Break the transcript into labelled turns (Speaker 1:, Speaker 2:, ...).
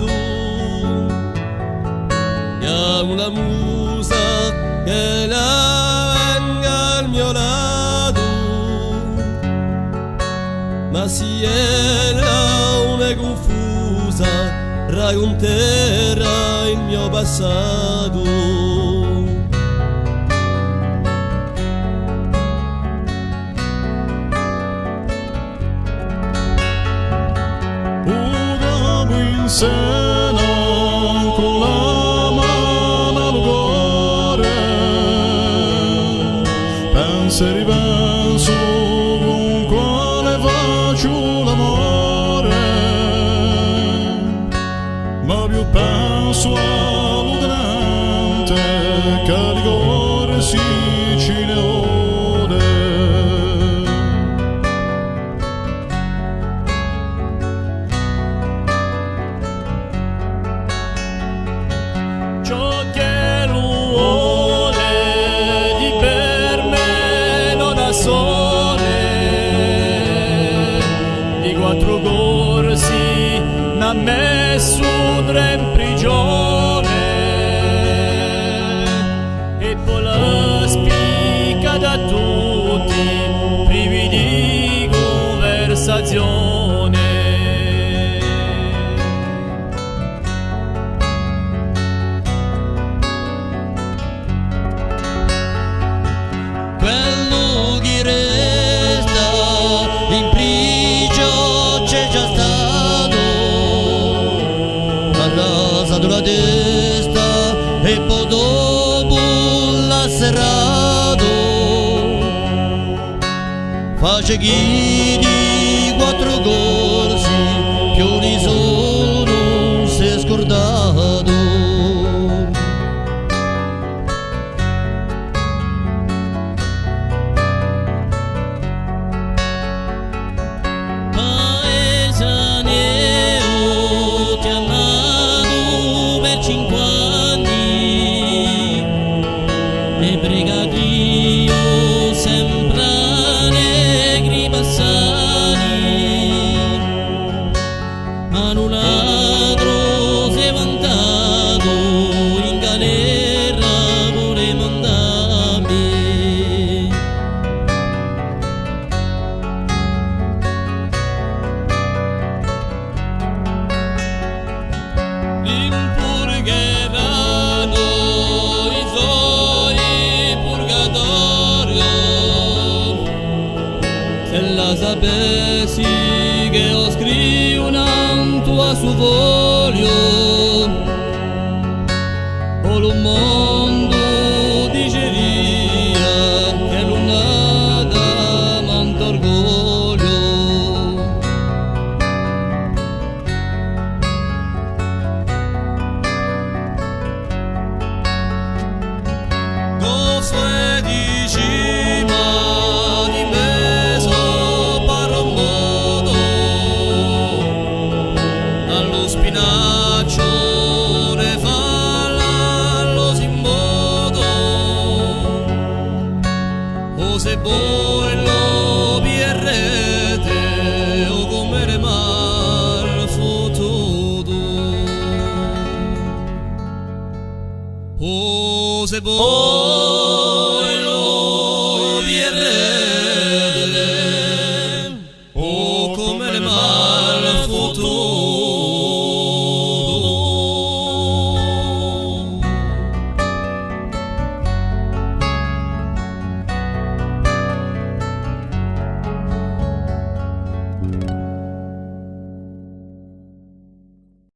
Speaker 1: lado, llamo la musa che venga al mio lato, ma si era una confusa, racconterà il mio passato.
Speaker 2: Sena con la mano al cuore, penso e ripenso con quale faccio l'amore, ma più penso all'udente che di cuore si ci ne ode.
Speaker 3: Ciò che lui vuole di per me non ha sole, di 4 corsi n'ha messo 3 in prigione, e poi la spicca da tutti privi di conversazione.
Speaker 1: Quello che resta in prigione c'è già stato, ha rasato la testa e poi dopo l'ha serrato, face chi di 4 corsi più di sono si è scordato. E brigadio sempre negri passati, ma un ladro si è vantato in galera vuole mandarmi. Se la sapessi che ho scritto un tuo su foglio, o lo mondo diceria che l'unata manto orgoglio. Cosa dici ma di me? Spinaccio ne fa l'allo simbodo, o se voi lo pierrete o come ne mal fottuto, o se voi